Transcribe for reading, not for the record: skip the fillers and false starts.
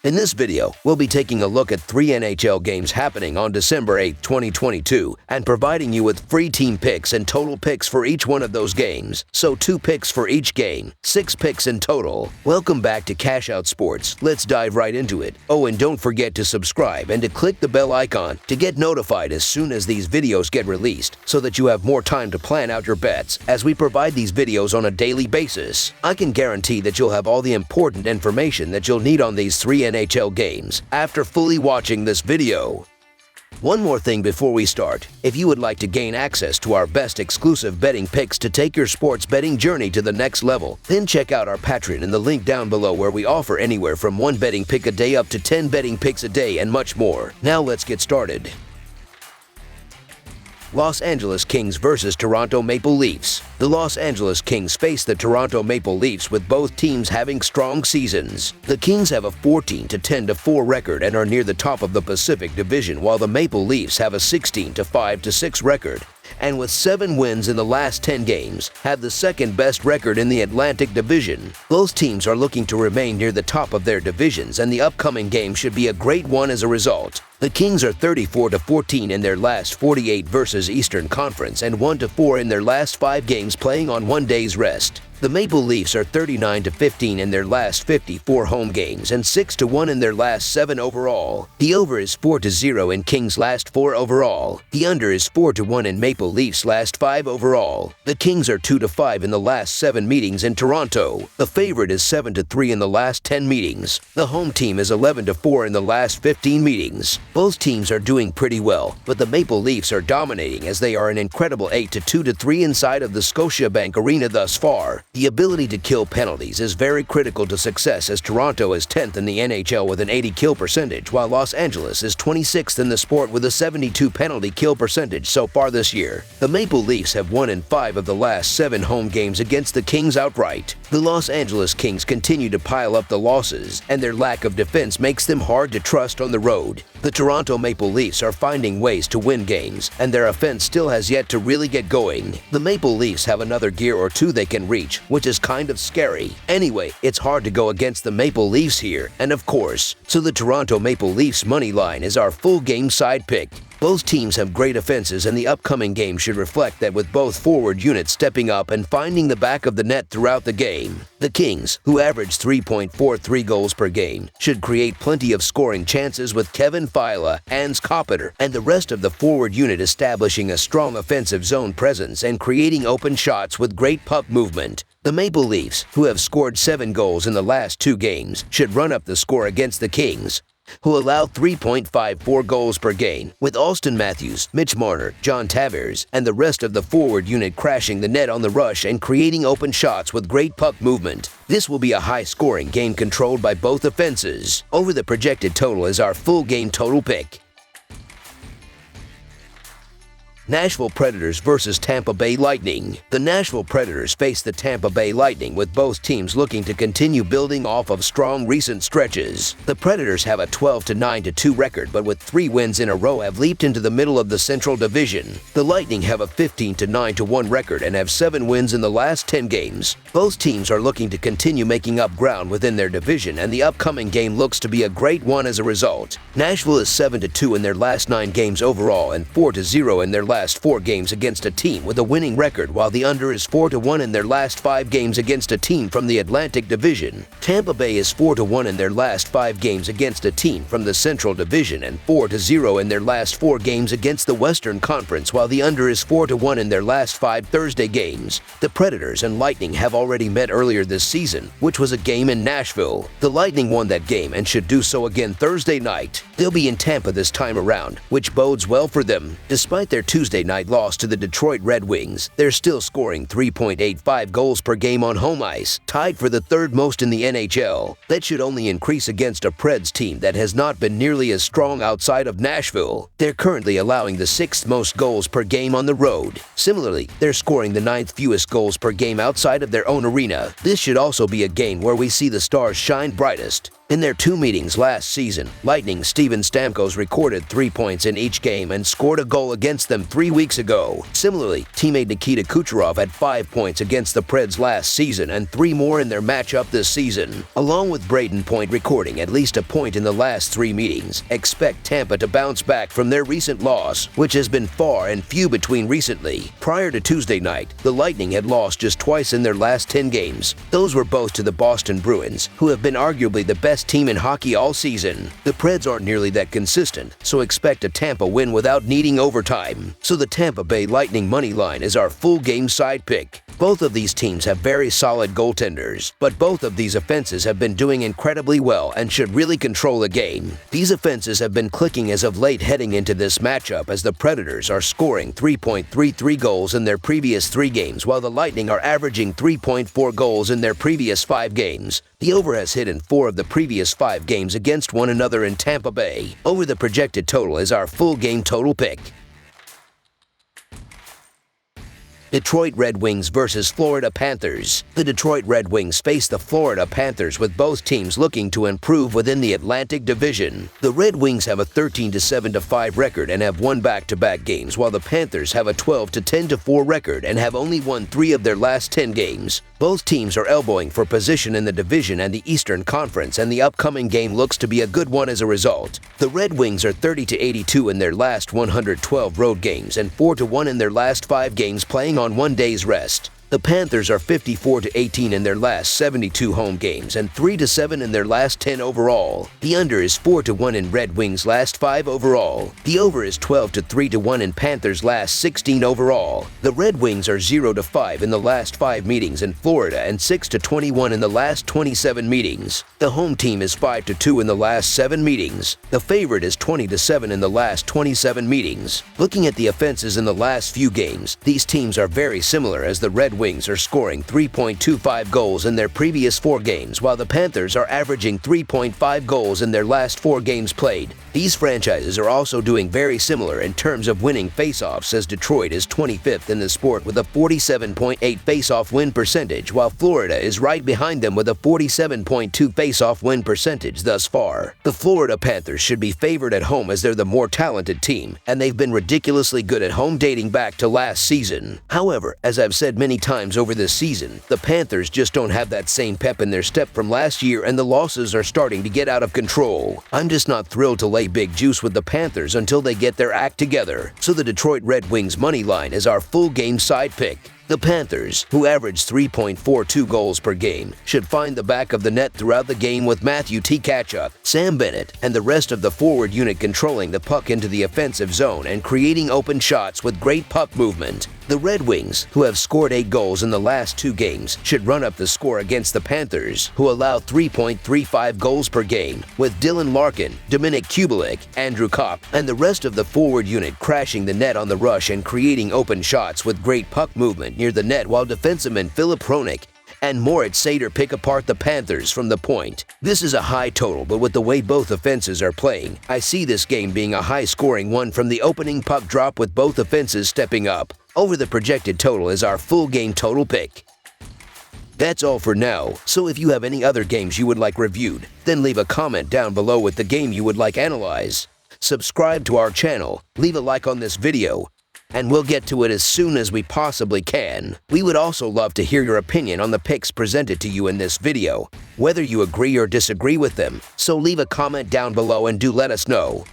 In this video, we'll be taking a look at 3 NHL games happening on December 8, 2022, and providing you with free team picks and total picks for each one of those games. So 2 picks for each game, 6 picks in total. Welcome back to Cash Out Sports. Let's dive right into it. Oh, and don't forget to subscribe and to click the bell icon to get notified as soon as these videos get released, so that you have more time to plan out your bets as we provide these videos on a daily basis. I can guarantee that you'll have all the important information that you'll need on these 3 NHL games after fully watching this video. One more thing before we start. If you would like to gain access to our best exclusive betting picks to take your sports betting journey to the next level, then check out our Patreon in the link down below, where we offer anywhere from 1 betting pick a day up to 10 betting picks a day and much more. Now let's get started. Los Angeles Kings versus Toronto Maple Leafs. The Los Angeles Kings face the Toronto Maple Leafs, with both teams having strong seasons. The Kings have a 14-10-4 record and are near the top of the Pacific Division, while the Maple Leafs have a 16-5-6 record, and with 7 wins in the last 10 games, have the second best record in the Atlantic Division. Both teams are looking to remain near the top of their divisions, and the upcoming game should be a great one as a result. The Kings are 34-14 in their last 48 versus Eastern Conference and 1-4 in their last 5 games playing on 1 day's rest. The Maple Leafs are 39-15 in their last 54 home games and 6-1 in their last 7 overall. The over is 4-0 in Kings' last 4 overall. The under is 4-1 in Maple Leafs' last 5 overall. The Kings are 2-5 in the last 7 meetings in Toronto. The favorite is 7-3 in the last 10 meetings. The home team is 11-4 in the last 15 meetings. Both teams are doing pretty well, but the Maple Leafs are dominating, as they are an incredible 8-2-3 inside of the Scotiabank Arena thus far. The ability to kill penalties is very critical to success, as Toronto is 10th in the NHL with an 80 kill percentage, while Los Angeles is 26th in the sport with a 72 penalty kill percentage so far this year. The Maple Leafs have won in 5 of the last 7 home games against the Kings outright. The Los Angeles Kings continue to pile up the losses, and their lack of defense makes them hard to trust on the road. The Toronto Maple Leafs are finding ways to win games, and their offense still has yet to really get going. The Maple Leafs have another gear or 2 they can reach, which is kind of scary. Anyway, it's hard to go against the Maple Leafs here, and of course, so the Toronto Maple Leafs money line is our full game side pick. Both teams have great offenses, and the upcoming game should reflect that, with both forward units stepping up and finding the back of the net throughout the game. The Kings, who average 3.43 goals per game, should create plenty of scoring chances, with Kevin Fiala, Hans Kopitar, and the rest of the forward unit establishing a strong offensive zone presence and creating open shots with great puck movement. The Maple Leafs, who have scored 7 goals in the last 2 games, should run up the score against the Kings, who allow 3.54 goals per game, with Austin Matthews, Mitch Marner, John Tavares, and the rest of the forward unit crashing the net on the rush and creating open shots with great puck movement. This will be a high-scoring game controlled by both offenses. Over the projected total is our full game total pick. Nashville Predators versus Tampa Bay Lightning. The Nashville Predators face the Tampa Bay Lightning, with both teams looking to continue building off of strong recent stretches. The Predators have a 12-9-2 record, but with 3 wins in a row have leaped into the middle of the Central Division. The Lightning have a 15-9-1 record and have 7 wins in the last 10 games. Both teams are looking to continue making up ground within their division, and the upcoming game looks to be a great one as a result. Nashville is 7-2 in their last 9 games overall and 4-0 in their last 4 games against a team with a winning record, while the under is 4-1 in their last 5 games against a team from the Atlantic Division. Tampa Bay is 4-1 in their last 5 games against a team from the Central Division and 4-0 in their last 4 games against the Western Conference, while the under is 4-1 in their last 5 Thursday games. The Predators and Lightning have already met earlier this season, which was a game in Nashville. The Lightning won that game and should do so again Thursday night. They'll be in Tampa this time around, which bodes well for them. Despite their Tuesday night loss to the Detroit Red Wings, they're still scoring 3.85 goals per game on home ice, tied for the 3rd most in the NHL. That should only increase against a Preds team that has not been nearly as strong outside of Nashville. They're currently allowing the 6th most goals per game on the road. Similarly, they're scoring the 9th fewest goals per game outside of their own arena. This should also be a game where we see the Stars shine brightest. In their 2 meetings last season, Lightning Steven Stamkos recorded 3 points in each game and scored a goal against them 3 weeks ago. Similarly, teammate Nikita Kucherov had 5 points against the Preds last season and 3 more in their matchup this season. Along with Braden Point recording at least a point in the last 3 meetings, expect Tampa to bounce back from their recent loss, which has been far and few between recently. Prior to Tuesday night, the Lightning had lost just twice in their last 10 games. Those were both to the Boston Bruins, who have been arguably the best team in hockey all season. The Preds aren't nearly that consistent, so expect a Tampa win without needing overtime. So the Tampa Bay Lightning money line is our full game side pick. Both of these teams have very solid goaltenders, but both of these offenses have been doing incredibly well and should really control the game. These offenses have been clicking as of late heading into this matchup, as the Predators are scoring 3.33 goals in their previous 3 games, while the Lightning are averaging 3.4 goals in their previous 5 games. The over has hit in 4 of the previous 5 games against one another in Tampa Bay. Over the projected total is our full game total pick. Detroit Red Wings versus Florida Panthers. The Detroit Red Wings face the Florida Panthers, with both teams looking to improve within the Atlantic Division. The Red Wings have a 13-7-5 record and have won back-to-back games, while the Panthers have a 12-10-4 record and have only won 3 of their last 10 games. Both teams are elbowing for position in the division and the Eastern Conference, and the upcoming game looks to be a good one as a result. The Red Wings are 30-82 in their last 112 road games and 4-1 in their last 5 games playing on 1 day's rest. The Panthers are 54-18 in their last 72 home games and 3-7 in their last 10 overall. The under is 4-1 in Red Wings' last 5 overall. The over is 12-3-1 in Panthers' last 16 overall. The Red Wings are 0-5 in the last 5 meetings in Florida and 6-21 in the last 27 meetings. The home team is 5-2 in the last 7 meetings. The favorite is 20-7 in the last 27 meetings. Looking at the offenses in the last few games, these teams are very similar, as the Red Wings are scoring 3.25 goals in their previous 4 games, while the Panthers are averaging 3.5 goals in their last 4 games played. These franchises are also doing very similar in terms of winning faceoffs, as Detroit is 25th in the sport with a 47.8 faceoff win percentage, while Florida is right behind them with a 47.2 faceoff win percentage thus far. The Florida Panthers should be favored at home, as they're the more talented team, and they've been ridiculously good at home dating back to last season. However, as I've said many times over this season, the Panthers just don't have that same pep in their step from last year, and the losses are starting to get out of control. I'm just not thrilled to lay big juice with the Panthers until they get their act together, so the Detroit Red Wings money line is our full game side pick. The Panthers, who average 3.42 goals per game, should find the back of the net throughout the game, with Matthew Tkachuk, Sam Bennett, and the rest of the forward unit controlling the puck into the offensive zone and creating open shots with great puck movement. The Red Wings, who have scored 8 goals in the last 2 games, should run up the score against the Panthers, who allow 3.35 goals per game, with Dylan Larkin, Dominik Kubalik, Andrew Kopp, and the rest of the forward unit crashing the net on the rush and creating open shots with great puck movement near the net, while defenseman Philip Hronek and Moritz Seider pick apart the Panthers from the point. This is a high total, but with the way both offenses are playing, I see this game being a high-scoring one from the opening puck drop, with both offenses stepping up. Over the projected total is our full game total pick. That's all for now, so if you have any other games you would like reviewed, then leave a comment down below with the game you would like analyzed. Subscribe to our channel, leave a like on this video, and we'll get to it as soon as we possibly can. We would also love to hear your opinion on the picks presented to you in this video, whether you agree or disagree with them, so leave a comment down below and do let us know.